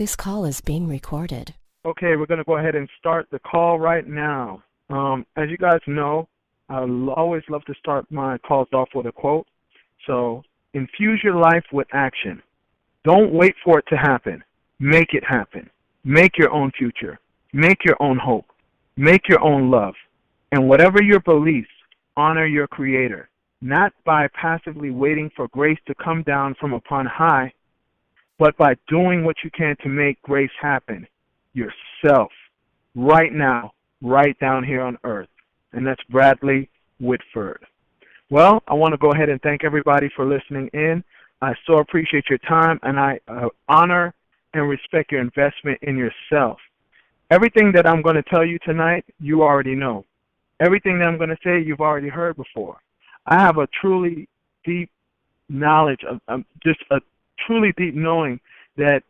This call is being recorded. Okay, we're going to go ahead and start the call right now. As you guys know, I always love to start my calls off with a quote. So, infuse your life with action. Don't wait for it to happen. Make it happen. Make your own future. Make your own hope. Make your own love. And whatever your beliefs, honor your Creator, not by passively waiting for grace to come down from upon high, but by doing what you can to make grace happen yourself, right now, right down here on earth. And that's Bradley Whitford. Well, I want to go ahead and thank everybody for listening in. I so appreciate your time, and I honor and respect your investment in yourself. Everything that I'm going to tell you tonight, you already know. Everything that I'm going to say, you've already heard before. I have a truly deep knowledge, just a truly deep knowing that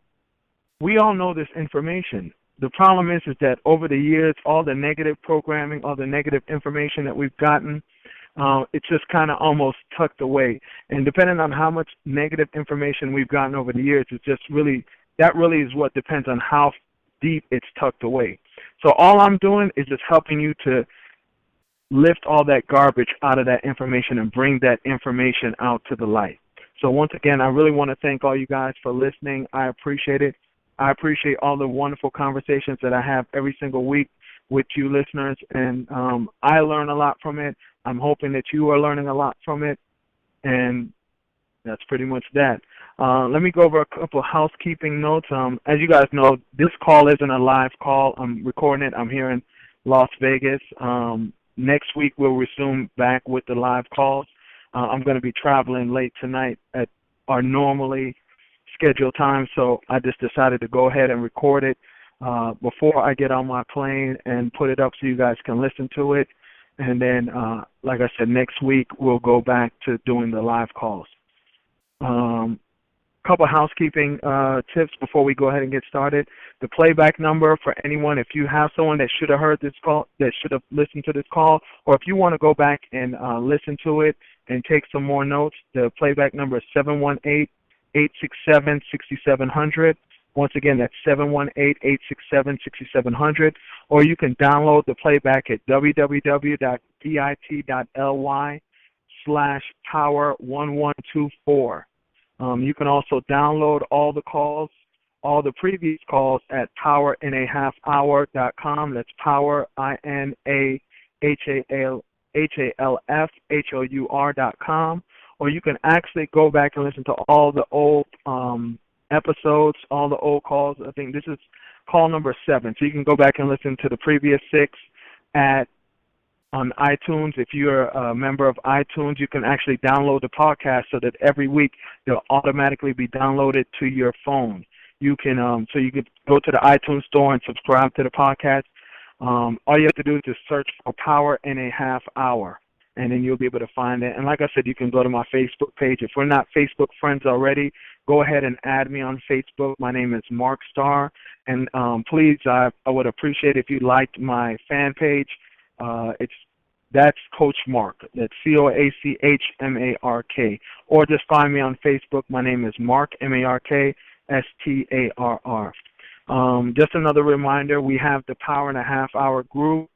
we all know this information. The problem is that over the years, all the negative programming, all the negative information that we've gotten, it's just kind of almost tucked away. And depending on how much negative information we've gotten over the years, it's just really, that really is what depends on how deep it's tucked away. So all I'm doing is just helping you to lift all that garbage out of that information and bring that information out to the light. So once again, I really want to thank all you guys for listening. I appreciate it. I appreciate all the wonderful conversations that I have every single week with you listeners, and I learn a lot from it. I'm hoping that you are learning a lot from it, and that's pretty much that. Let me go over a couple housekeeping notes. As you guys know, this call isn't a live call. I'm recording it. I'm here in Las Vegas. Next week, we'll resume back with the live calls. I'm going to be traveling late tonight at our normally scheduled time, so I just decided to go ahead and record it before I get on my plane and put it up so you guys can listen to it. And then, like I said, next week we'll go back to doing the live calls. Couple housekeeping tips before we go ahead and get started. The playback number for anyone, if you have someone that should have heard this call, that should have listened to this call, or if you want to go back and listen to it and take some more notes, the playback number is 718-867-6700. Once again, that's 718-867-6700. Or you can download the playback at www.bit.ly/power1124. You can also download all the calls, all the previous calls at powerinAhalfhour.com. That's power, INAHALFHOUR.com. Or you can actually go back and listen to all the old episodes, all the old calls. I think this is call number 7. So you can go back and listen to the previous 6 on iTunes. If you're a member of iTunes, you can actually download the podcast so that every week they'll automatically be downloaded to your phone. You can so you can go to the iTunes store and subscribe to the podcast. All you have to do is just search for Power in a Half Hour, and then you'll be able to find it. And like I said, you can go to my Facebook page. If we're not Facebook friends already, go ahead and add me on Facebook. My name is Mark Starr, and please, I would appreciate if you liked my fan page. That's Coach Mark. That's COACHMARK. Or just find me on Facebook. My name is Mark, MARKSTARR. Just another reminder, we have the Power in a Half Hour group.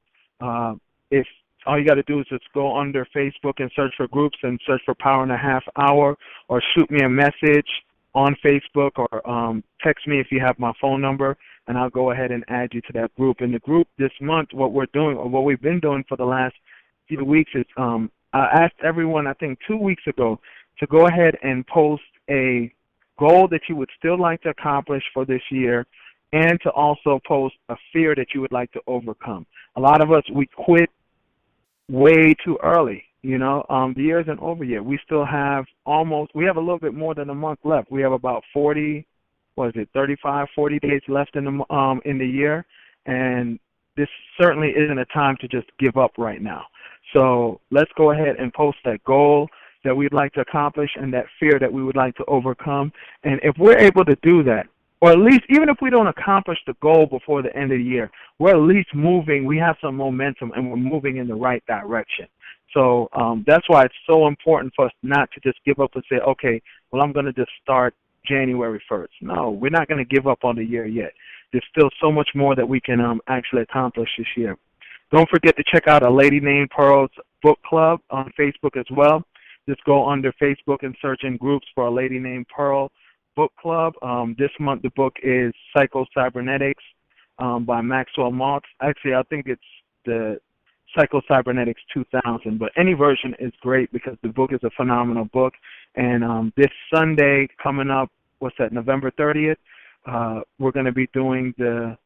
If all you got to do is just go under Facebook and search for groups and search for Power in a Half Hour, or shoot me a message on Facebook, or text me if you have my phone number, and I'll go ahead and add you to that group. In the group this month, what we're doing, or what we've been doing for the last few weeks is I asked everyone, I think 2 weeks ago, to go ahead and post a goal that you would still like to accomplish for this year, and to also post a fear that you would like to overcome. A lot of us, we quit way too early. You know, the year isn't over yet. We still have we have a little bit more than a month left. We have about 40 days left in the year, and this certainly isn't a time to just give up right now. So let's go ahead and post that goal that we'd like to accomplish and that fear that we would like to overcome. And if we're able to do that, or at least even if we don't accomplish the goal before the end of the year, we're at least moving. We have some momentum, and we're moving in the right direction. So that's why it's so important for us not to just give up and say, okay, well, I'm going to just start January 1st. No, we're not going to give up on the year yet. There's still so much more that we can actually accomplish this year. Don't forget to check out A Lady Named Pearl's book club on Facebook as well. Just go under Facebook and search in groups for A Lady Named Pearl book club. This month the book is Psycho-Cybernetics by Maxwell Maltz. Actually, I think it's the Psycho-Cybernetics 2000, but any version is great because the book is a phenomenal book. And this Sunday coming up, what's that, November 30th, we're going to be doing the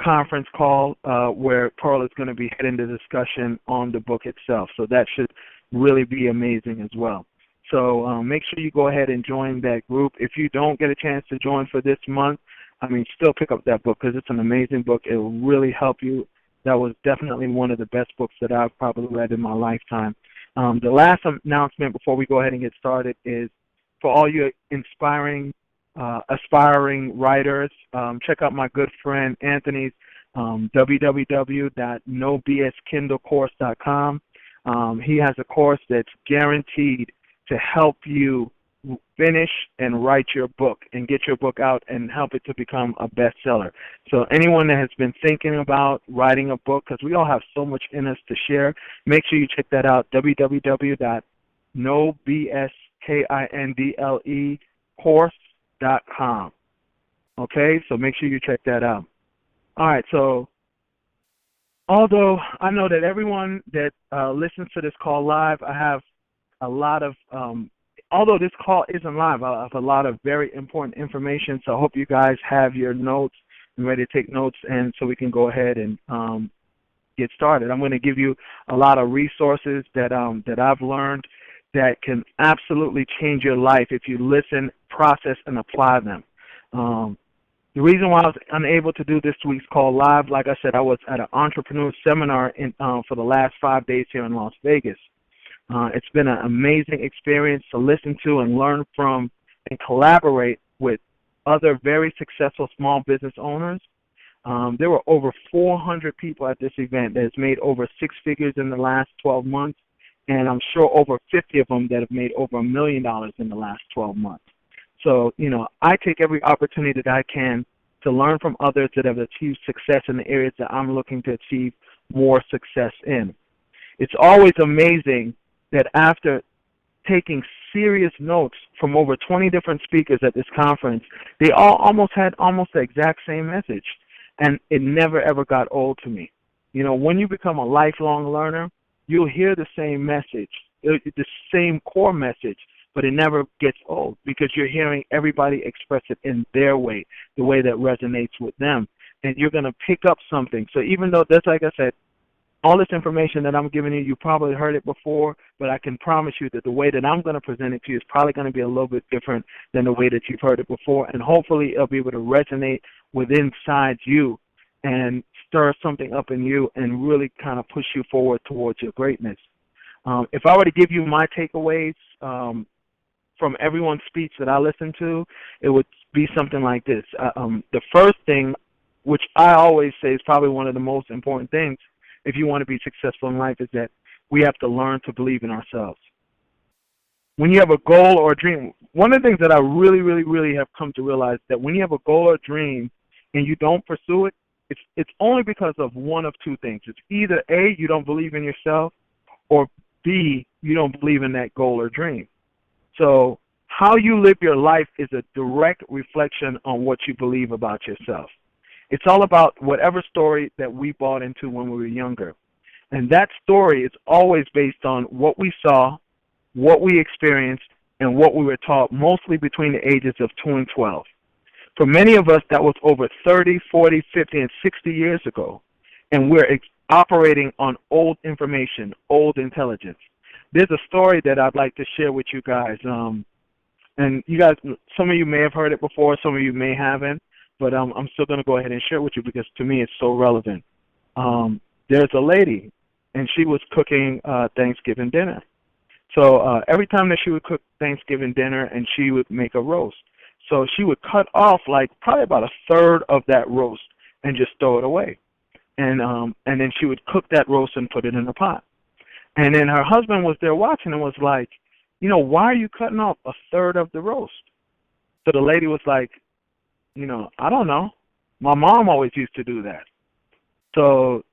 conference call where Pearl is going to be heading the discussion on the book itself. So that should really be amazing as well. So make sure you go ahead and join that group. If you don't get a chance to join for this month, still pick up that book because it's an amazing book. It will really help you. That was definitely one of the best books that I've probably read in my lifetime. The last announcement before we go ahead and get started is for all you aspiring writers, check out my good friend Anthony's www.nobskindlecourse.com. He has a course that's guaranteed to help you finish and write your book and get your book out and help it to become a bestseller. So anyone that has been thinking about writing a book, because we all have so much in us to share, make sure you check that out, www.nobskindlecourse.com. Okay, so make sure you check that out. All right, so although I know that everyone that listens to this call live, I have a lot of although this call isn't live, I have a lot of very important information, so I hope you guys have your notes and ready to take notes, and so we can go ahead and get started. I'm going to give you a lot of resources that I've learned that can absolutely change your life if you listen, process, and apply them. The reason why I was unable to do this week's call live, like I said, I was at an entrepreneur seminar for the last 5 days here in Las Vegas. It's been an amazing experience to listen to and learn from and collaborate with other very successful small business owners. There were over 400 people at this event that has made over 6 figures in the last 12 months, and I'm sure over 50 of them that have made over $1 million in the last 12 months. So, I take every opportunity that I can to learn from others that have achieved success in the areas that I'm looking to achieve more success in. It's always amazing that after taking serious notes from over 20 different speakers at this conference, they all almost had the exact same message, and it never ever got old to me. When you become a lifelong learner, you'll hear the same message, the same core message, but it never gets old because you're hearing everybody express it in their way, the way that resonates with them, and you're going to pick up something. So even though that's, like I said, all this information that I'm giving you, you probably heard it before, but I can promise you that the way that I'm going to present it to you is probably going to be a little bit different than the way that you've heard it before, and hopefully it'll be able to resonate within inside you and stir something up in you and really kind of push you forward towards your greatness. If I were to give you my takeaways from everyone's speech that I listened to, it would be something like this. The first thing, which I always say is probably one of the most important things if you want to be successful in life, is that we have to learn to believe in ourselves. When you have a goal or a dream, one of the things that I really, really, really have come to realize that when you have a goal or a dream and you don't pursue it, it's only because of one of two things. It's either A, you don't believe in yourself, or B, you don't believe in that goal or dream. So how you live your life is a direct reflection on what you believe about yourself. It's all about whatever story that we bought into when we were younger. And that story is always based on what we saw, what we experienced, and what we were taught, mostly between the ages of 2 and 12. For many of us, that was over 30, 40, 50, and 60 years ago. And we're operating on old information, old intelligence. There's a story that I'd like to share with you guys. And you guys, some of you may have heard it before, some of you may haven't. But I'm still going to go ahead and share it with you because to me it's so relevant. There's a lady, and she was cooking Thanksgiving dinner. So every time that she would cook Thanksgiving dinner, and she would make a roast. So she would cut off probably about a third of that roast and just throw it away. And then she would cook that roast and put it in a pot. And then her husband was there watching and was like, why are you cutting off a third of the roast? So the lady was like, I don't know. My mom always used to do that. So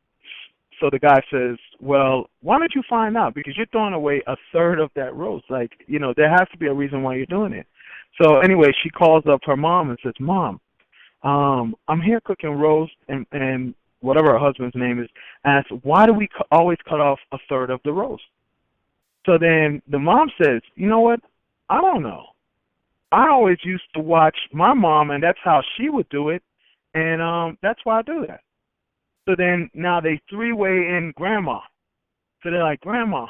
so the guy says, well, why don't you find out? Because you're throwing away a third of that roast. Like, there has to be a reason why you're doing it. So anyway, she calls up her mom and says, Mom, I'm here cooking roast, and whatever her husband's name is, asks, why do we always cut off a third of the roast? So then the mom says, you know what? I don't know. I always used to watch my mom, and that's how she would do it, and that's why I do that. So then now they three-way in Grandma. So they're like, Grandma,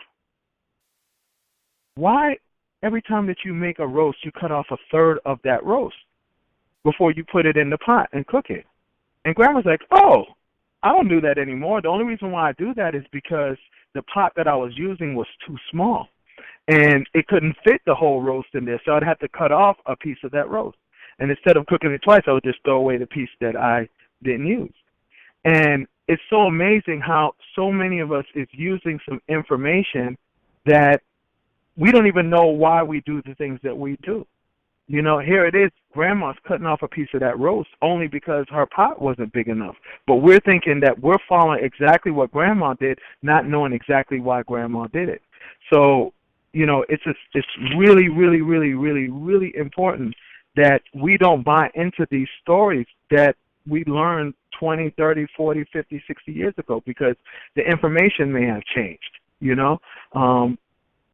why every time that you make a roast, you cut off a third of that roast before you put it in the pot and cook it? And Grandma's like, oh, I don't do that anymore. The only reason why I do that is because the pot that I was using was too small, and it couldn't fit the whole roast in there, so I'd have to cut off a piece of that roast. And instead of cooking it twice, I would just throw away the piece that I didn't use. And it's so amazing how so many of us is using some information that we don't even know why we do the things that we do. Here it is, Grandma's cutting off a piece of that roast only because her pot wasn't big enough. But we're thinking that we're following exactly what Grandma did, not knowing exactly why Grandma did it. So, it's really, really, really, really, really important that we don't buy into these stories that we learned 20, 30, 40, 50, 60 years ago, because the information may have changed,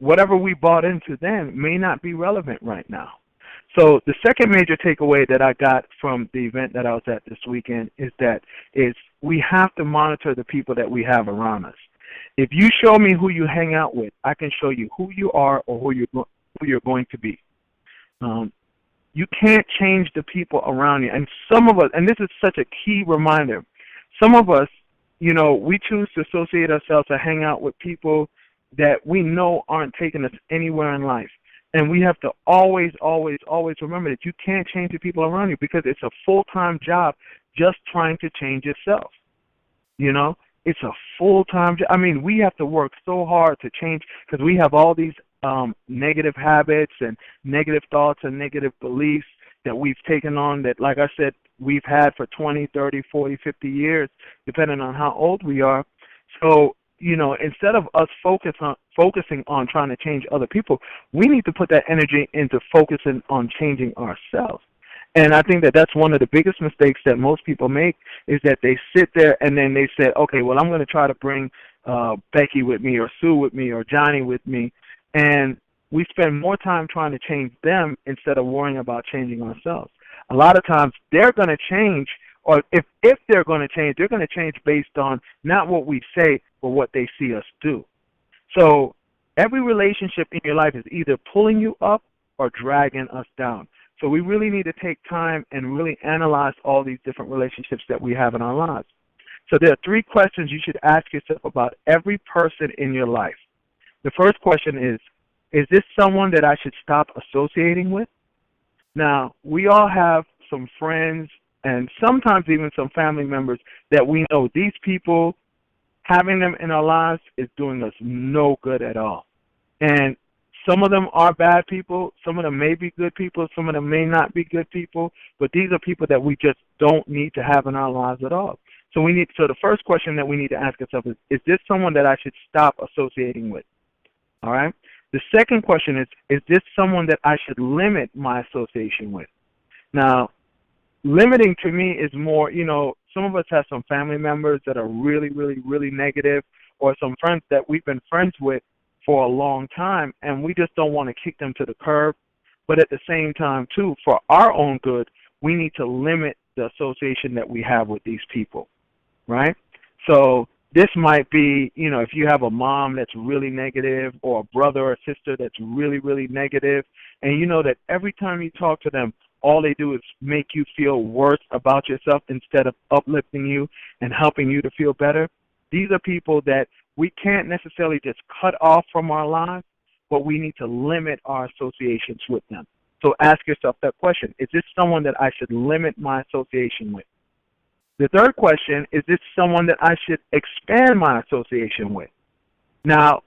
whatever we bought into then may not be relevant right now. So the second major takeaway that I got from the event that I was at this weekend is we have to monitor the people that we have around us. If you show me who you hang out with, I can show you who you are or who you're going to be. You can't change the people around you. And some of us, and this is such a key reminder, some of us, we choose to associate ourselves or hang out with people that we know aren't taking us anywhere in life. And we have to always, always, always remember that you can't change the people around you, because it's a full-time job just trying to change yourself. It's a full-time job. I mean, we have to work so hard to change, because we have all these negative habits and negative thoughts and negative beliefs that we've taken on that, like I said, we've had for 20, 30, 40, 50 years, depending on how old we are. So, instead of us focusing on trying to change other people, we need to put that energy into focusing on changing ourselves. And I think that that's one of the biggest mistakes that most people make, is that they sit there and then they say, okay, well, I'm going to try to bring Becky with me, or Sue with me, or Johnny with me. And we spend more time trying to change them instead of worrying about changing ourselves. A lot of times they're going to change, or if they're going to change, they're going to change based on not what we say, but what they see us do. So every relationship in your life is either pulling you up or dragging us down. So we really need to take time and really analyze all these different relationships that we have in our lives. So there are 3 questions you should ask yourself about every person in your life. The first question is this someone that I should stop associating with? Now, we all have some friends and sometimes even some family members that we know these people, having them in our lives is doing us no good at all. And some of them are bad people, some of them may be good people, some of them may not be good people, but these are people that we just don't need to have in our lives at all. So the first question that we need to ask ourselves is this someone that I should stop associating with? All right? The second question is this someone that I should limit my association with? Now, limiting to me is more, some of us have some family members that are really, really, really negative, or some friends that we've been friends with for a long time, and we just don't want to kick them to the curb. But at the same time, too, for our own good, we need to limit the association that we have with these people, right? So this might be, if you have a mom that's really negative, or a brother or sister that's really, really negative, and you know that every time you talk to them, all they do is make you feel worse about yourself instead of uplifting you and helping you to feel better. These are people that we can't necessarily just cut off from our lives, but we need to limit our associations with them. So ask yourself that question. Is this someone that I should limit my association with? The third question, is this someone that I should expand my association with? Now,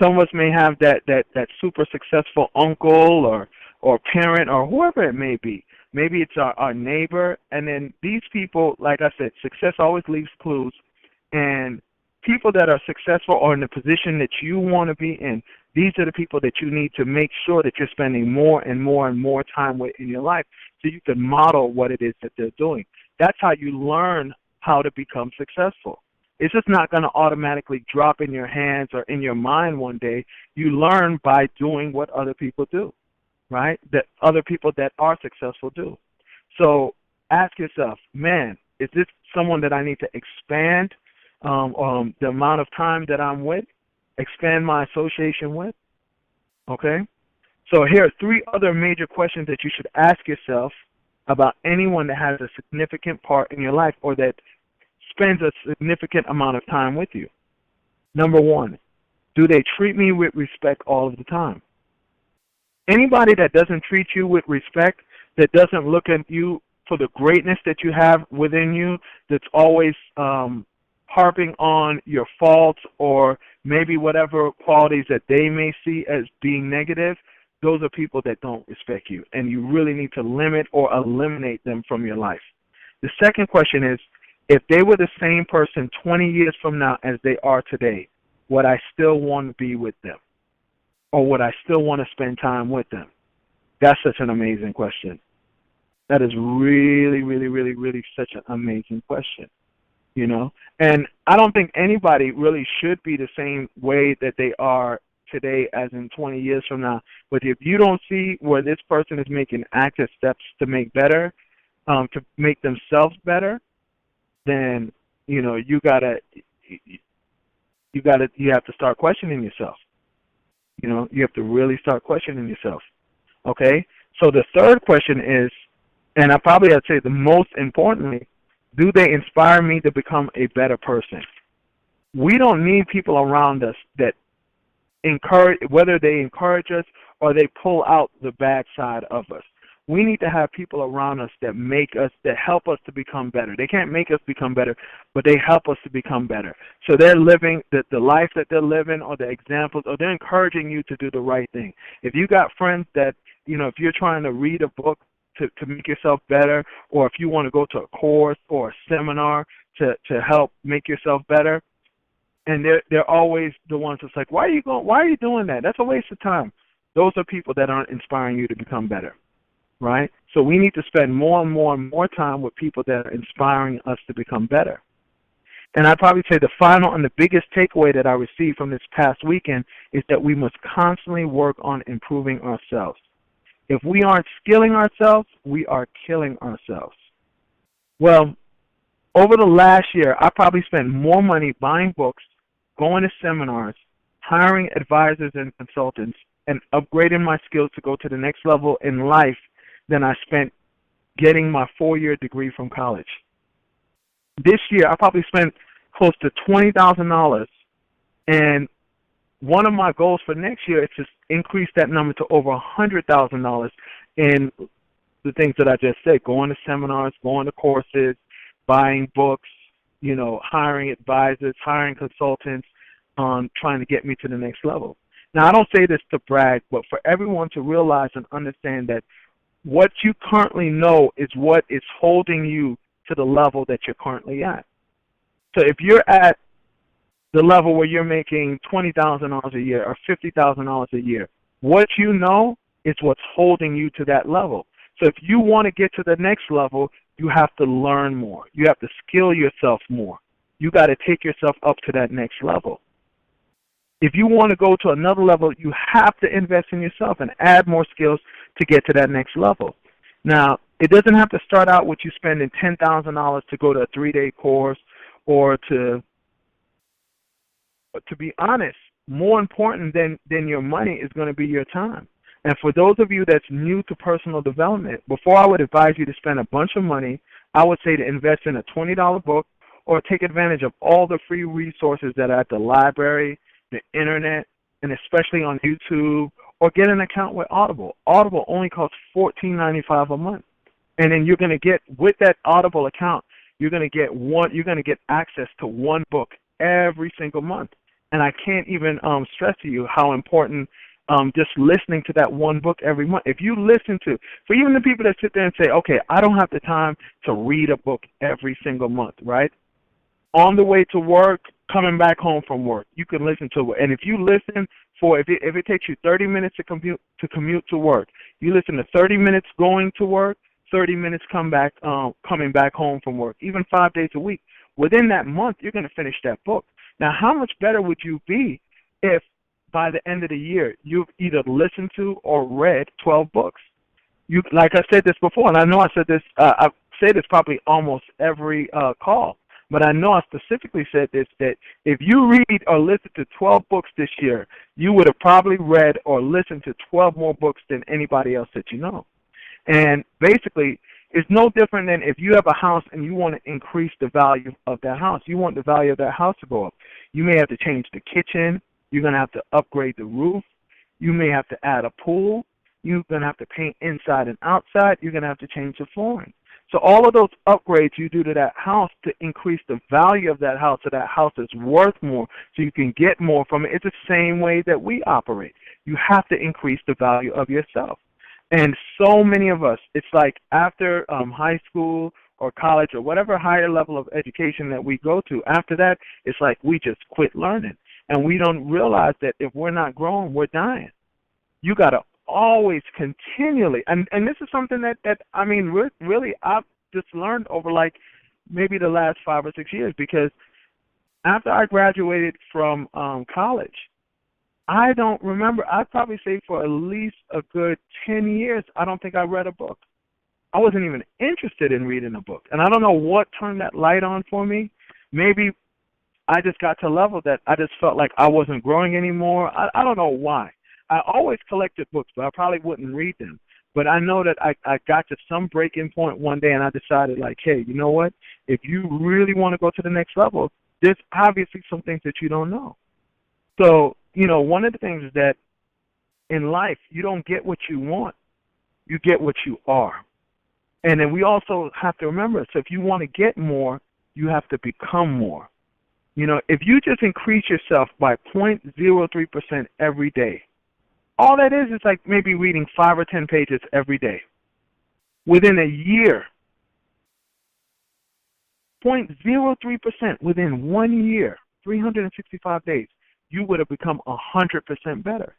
some of us may have that super successful uncle or or parent or whoever it may be. Maybe it's our neighbor. And then these people, like I said, success always leaves clues. And people that are successful or in the position that you want to be in, these are the people that you need to make sure that you're spending more and more and more time with in your life so you can model what it is that they're doing. That's how you learn how to become successful. It's just not going to automatically drop in your hands or in your mind one day. You learn by doing what other people do, right? That other people that are successful do. So ask yourself, man, is this someone that I need to expand the amount of time that I'm with, expand my association with? Okay? So here are 3 other major questions that you should ask yourself about anyone that has a significant part in your life or that spends a significant amount of time with you. Number 1, do they treat me with respect all of the time? Anybody that doesn't treat you with respect, that doesn't look at you for the greatness that you have within you, that's always harping on your faults or maybe whatever qualities that they may see as being negative, those are people that don't respect you, and you really need to limit or eliminate them from your life. The second question is, if they were the same person 20 years from now as they are today, would I still want to be with them? Or would I still want to spend time with them? That's such an amazing question. That is really, really, really, really such an amazing question. You know? And I don't think anybody really should be the same way that they are today as in 20 years from now. But if you don't see where this person is making active steps to make better, to make themselves better, then you have to start questioning yourself. You know, you have to really start questioning yourself. Okay? So the third question is, and I probably have to say the most importantly, do they inspire me to become a better person? We don't need people around us that encourage, whether they encourage us or they pull out the bad side of us. We need to have people around us that that help us to become better. They can't make us become better, but they help us to become better. So they're living the life that they're living, or the examples, or they're encouraging you to do the right thing. If you got friends that, if you're trying to read a book to make yourself better, or if you want to go to a course or a seminar to help make yourself better, and they're always the ones that's like, why are you doing that? That's a waste of time. Those are people that aren't inspiring you to become better. Right? So we need to spend more and more and more time with people that are inspiring us to become better. And I'd probably say the final and the biggest takeaway that I received from this past weekend is that we must constantly work on improving ourselves. If we aren't skilling ourselves, we are killing ourselves. Well, over the last year, I probably spent more money buying books, going to seminars, hiring advisors and consultants, and upgrading my skills to go to the next level in life than I spent getting my 4-year degree from college. This year, I probably spent close to $20,000, and one of my goals for next year is to increase that number to over $100,000 in the things that I just said, going to seminars, going to courses, buying books, hiring advisors, hiring consultants, trying to get me to the next level. Now, I don't say this to brag, but for everyone to realize and understand that what you currently know is what is holding you to the level that you're currently at. So if you're at the level where you're making $20,000 a year or $50,000 a year, what you know is what's holding you to that level. So if you want to get to the next level, you have to learn more. You have to skill yourself more. You got to take yourself up to that next level. If you want to go to another level, you have to invest in yourself and add more skills to get to that next level. Now, it doesn't have to start out with you spending $10,000 to go to a 3-day course, or to be honest, more important than your money is going to be your time. And for those of you that's new to personal development, before I would advise you to spend a bunch of money, I would say to invest in a $20 book or take advantage of all the free resources that are at the library, the internet, and especially on YouTube, or get an account with Audible. Audible only costs $14.95 a month. And then you're going to get, with that Audible account, you're going to get access to one book every single month. And I can't even stress to you how important just listening to that one book every month. If you listen to, for even the people that sit there and say, okay, I don't have the time to read a book every single month, right? On the way to work, coming back home from work, you can listen to it. And if you listen for, if it takes you 30 minutes to commute to work, you listen to 30 minutes going to work, 30 minutes coming back home from work, even 5 days a week. Within that month, you're going to finish that book. Now, how much better would you be if by the end of the year you've either listened to or read 12 books? You, like I said this before, and I know I said this, I say this probably almost every call, but I know I specifically said this, that if you read or listen to 12 books this year, you would have probably read or listened to 12 more books than anybody else that you know. And basically, it's no different than if you have a house and you want to increase the value of that house. You want the value of that house to go up. You may have to change the kitchen. You're going to have to upgrade the roof. You may have to add a pool. You're going to have to paint inside and outside. You're going to have to change the flooring. So all of those upgrades you do to that house to increase the value of that house, so that house is worth more, so you can get more from it. It's the same way that we operate. You have to increase the value of yourself. And so many of us, it's like after high school or college or whatever higher level of education that we go to, after that, it's like we just quit learning. And we don't realize that if we're not growing, we're dying. You got to always continually, and this is something that I mean, really I've just learned over like maybe the last 5 or 6 years, because after I graduated from college, I don't remember, I'd probably say for at least a good 10 years, I don't think I read a book. I wasn't even interested in reading a book. And I don't know what turned that light on for me. Maybe I just got to a level that I just felt like I wasn't growing anymore. I don't know why. I always collected books, but I probably wouldn't read them. But I know that I got to some breaking point one day, and I decided, like, hey, you know what? If you really want to go to the next level, there's obviously some things that you don't know. So, you know, one of the things is that in life, you don't get what you want. You get what you are. And then we also have to remember, so if you want to get more, you have to become more. You know, if you just increase yourself by 0.03% every day, all that is like maybe reading 5 or 10 pages every day. Within a year, 0.03% within 1 year, 365 days, you would have become 100% better.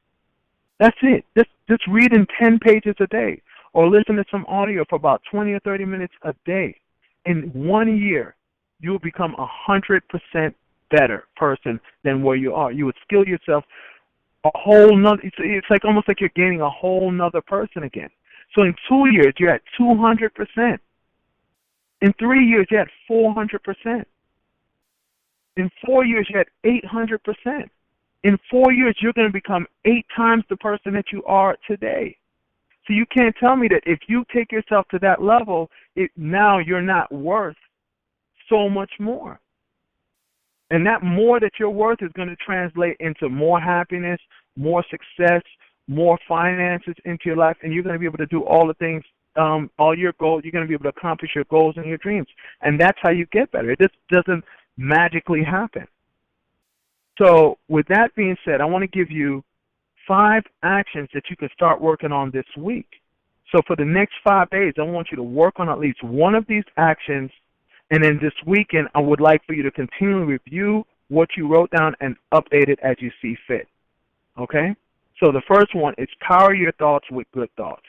That's it. Just reading 10 pages a day or listen to some audio for about 20 or 30 minutes a day. In 1 year, you will become 100% better person than where you are. You would skill yourself a whole nother, it's like almost like you're gaining a whole nother person again. So in 2 years, you're at 200%. In 3 years, you're at 400%. In 4 years, you're at 800%. In 4 years, you're going to become 8 times the person that you are today. So you can't tell me that if you take yourself to that level, now you're not worth so much more. And that more that you're worth is going to translate into more happiness, more success, more finances into your life, and you're going to be able to do all the things, all your goals. You're going to be able to accomplish your goals and your dreams. And that's how you get better. It just doesn't magically happen. So with that being said, I want to give you 5 actions that you can start working on this week. So for the next 5 days, I want you to work on at least one of these actions. And then this weekend, I would like for you to continually review what you wrote down and update it as you see fit. Okay? So the first one is power your thoughts with good thoughts.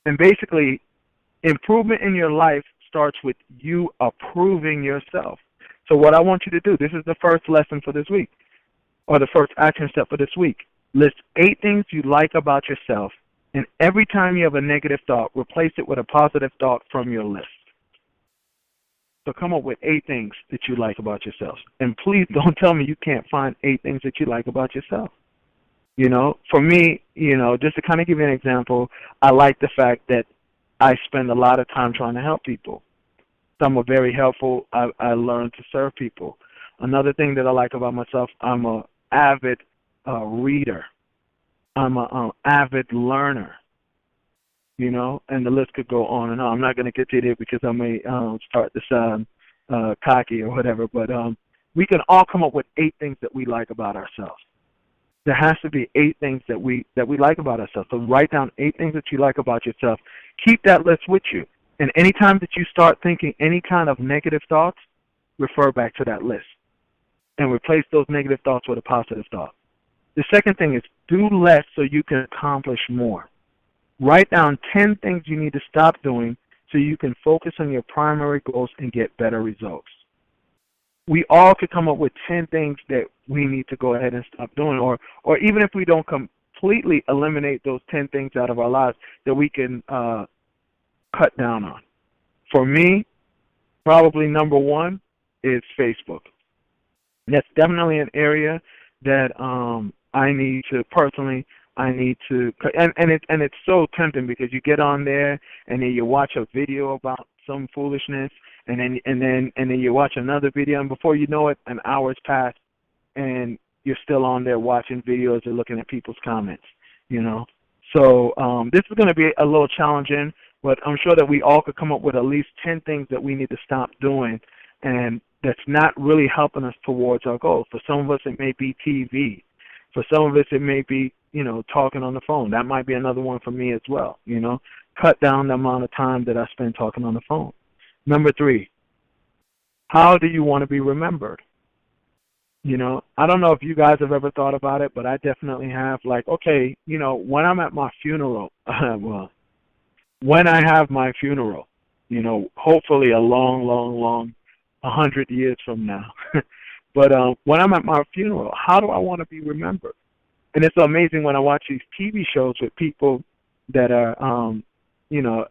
And basically, improvement in your life starts with you approving yourself. So what I want you to do, this is the first lesson for this week, or the first action step for this week. List 8 things you like about yourself, and every time you have a negative thought, replace it with a positive thought from your list. So come up with 8 things that you like about yourself. And please don't tell me you can't find 8 things that you like about yourself. You know, for me, you know, just to kind of give you an example, I like the fact that I spend a lot of time trying to help people. Some are very helpful. I learn to serve people. Another thing that I like about myself, I'm an avid reader. I'm an avid learner. You know, and the list could go on and on. I'm not going to get to there because I may start to sound cocky or whatever, but we can all come up with 8 things that we like about ourselves. There has to be 8 things that we like about ourselves. So write down 8 things that you like about yourself. Keep that list with you. And anytime that you start thinking any kind of negative thoughts, refer back to that list and replace those negative thoughts with a positive thought. The second thing is do less so you can accomplish more. Write down 10 things you need to stop doing so you can focus on your primary goals and get better results. We all could come up with 10 things that we need to go ahead and stop doing, or even if we don't completely eliminate those 10 things out of our lives that we can cut down on. For me, probably number 1 is Facebook. That's definitely an area that I need to and it's so tempting because you get on there and then you watch a video about some foolishness and then you watch another video, and before you know it, an hour's passed and you're still on there watching videos or looking at people's comments, you know. So this is going to be a little challenging, but I'm sure that we all could come up with at least 10 things that we need to stop doing and that's not really helping us towards our goals. For some of us, it may be TV. For some of us, it may be, you know, talking on the phone. That might be another one for me as well, you know. Cut down the amount of time that I spend talking on the phone. Number 3, how do you want to be remembered? You know, I don't know if you guys have ever thought about it, but I definitely have. Like, okay, you know, when I'm at my funeral, well, when I have my funeral, you know, hopefully a long, 100 years from now. But when I'm at my funeral, how do I want to be remembered? And it's amazing when I watch these TV shows with people that are, you know,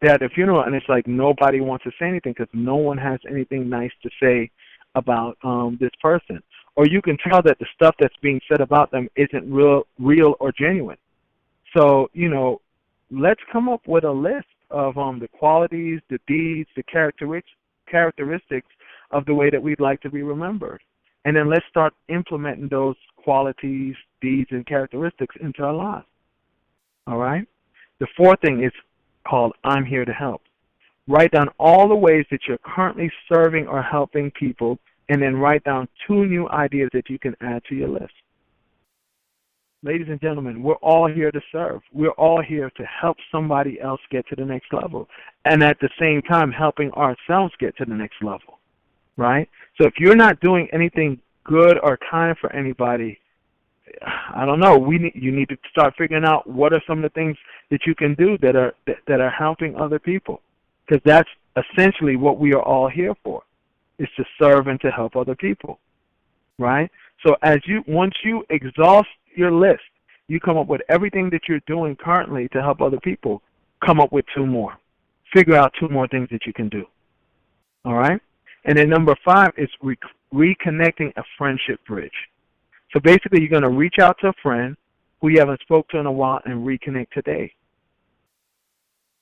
they're at the funeral, and it's like nobody wants to say anything because no one has anything nice to say about this person. Or you can tell that the stuff that's being said about them isn't real or genuine. So, you know, let's come up with a list of the qualities, the deeds, the characteristics of the way that we'd like to be remembered. And then let's start implementing those qualities, deeds, and characteristics into our lives. All right? The 4th thing is called I'm Here to Help. Write down all the ways that you're currently serving or helping people, and then write down 2 new ideas that you can add to your list. Ladies and gentlemen, we're all here to serve. We're all here to help somebody else get to the next level, and at the same time helping ourselves get to the next level, right? So if you're not doing anything good or kind for anybody, I don't know. You need to start figuring out what are some of the things that you can do that are helping other people, because that's essentially what we are all here for, is to serve and to help other people, right? So once you exhaust your list, you come up with everything that you're doing currently to help other people. Come up with 2 more. Figure out 2 more things that you can do. All right? And then number 5 is reconnecting a friendship bridge. So basically, you're going to reach out to a friend who you haven't spoke to in a while and reconnect today.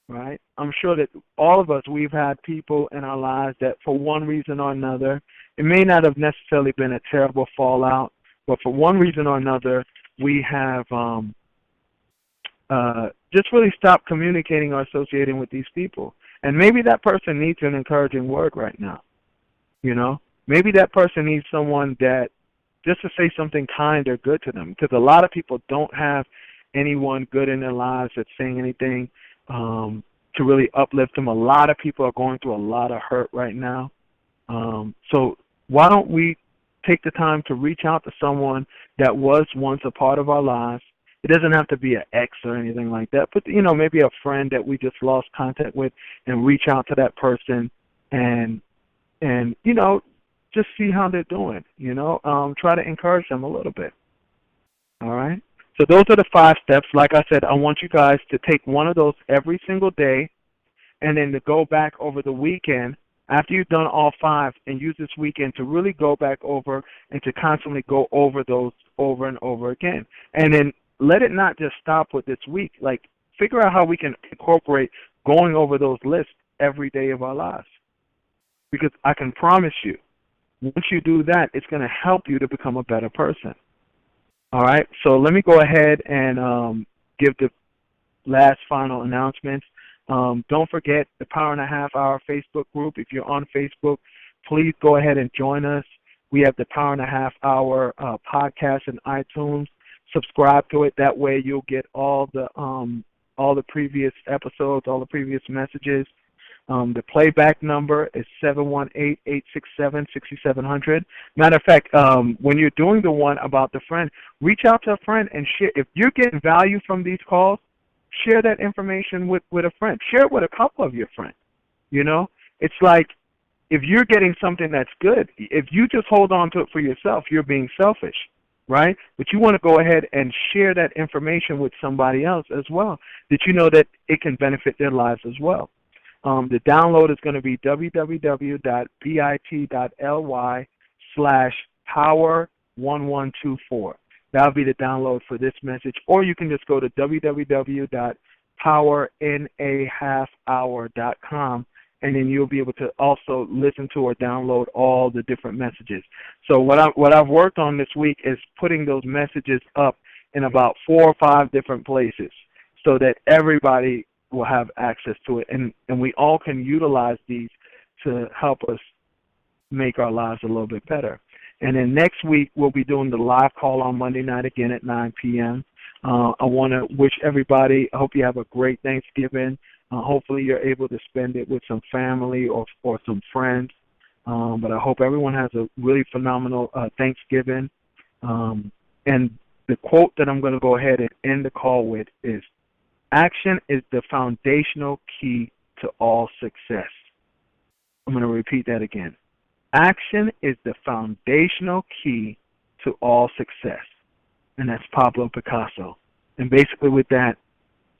Right? I'm sure that all of us, we've had people in our lives that for one reason or another, it may not have necessarily been a terrible fallout, but for one reason or another, we have just really stopped communicating or associating with these people. And maybe that person needs an encouraging word right now. You know, maybe that person needs someone that just to say something kind or good to them, because a lot of people don't have anyone good in their lives that's saying anything to really uplift them. A lot of people are going through a lot of hurt right now. So why don't we take the time to reach out to someone that was once a part of our lives? It doesn't have to be an ex or anything like that, but, you know, maybe a friend that we just lost contact with, and reach out to that person and you know, just see how they're doing, you know, try to encourage them a little bit. All right? So those are the 5 steps. Like I said, I want you guys to take one of those every single day, and then to go back over the weekend after you've done all 5, and use this weekend to really go back over and to constantly go over those over and over again. And then let it not just stop with this week. Like, figure out how we can incorporate going over those lists every day of our lives. Because I can promise you, once you do that, it's going to help you to become a better person. All right? So let me go ahead and give the last final announcements. Don't forget the Power and a Half Hour Facebook group. If you're on Facebook, please go ahead and join us. We have the Power and a Half Hour podcast in iTunes. subscribe to it. That way you'll get all the previous episodes, all the previous messages. The playback number is 718-867-6700. Matter of fact, when you're doing the one about the friend, reach out to a friend and share. If you're getting value from these calls, share that information with a friend. Share it with a couple of your friends. You know, it's like if you're getting something that's good, if you just hold on to it for yourself, you're being selfish, right? But you want to go ahead and share that information with somebody else as well, that you know that it can benefit their lives as well. The download is going to be www.bit.ly/power1124. That'll be the download for this message. Or you can just go to www.powerinahalfhour.com, and then you'll be able to also listen to or download all the different messages. So what I've worked on this week is putting those messages up in about 4 or 5 different places so that everybody will have access to it, and we all can utilize these to help us make our lives a little bit better. And then next week, we'll be doing the live call on Monday night again at 9 p.m. I want to wish everybody, I hope you have a great Thanksgiving. Hopefully you're able to spend it with some family or some friends. But I hope everyone has a really phenomenal Thanksgiving. And the quote that I'm going to go ahead and end the call with is, action is the foundational key to all success. I'm going to repeat that again. Action is the foundational key to all success. And that's Pablo Picasso. And basically with that,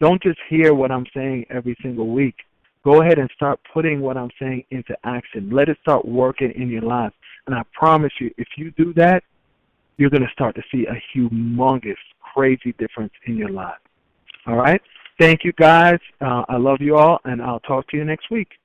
don't just hear what I'm saying every single week. Go ahead and start putting what I'm saying into action. Let it start working in your life. And I promise you, if you do that, you're going to start to see a humongous, crazy difference in your life. All right? Thank you, guys. I love you all, and I'll talk to you next week.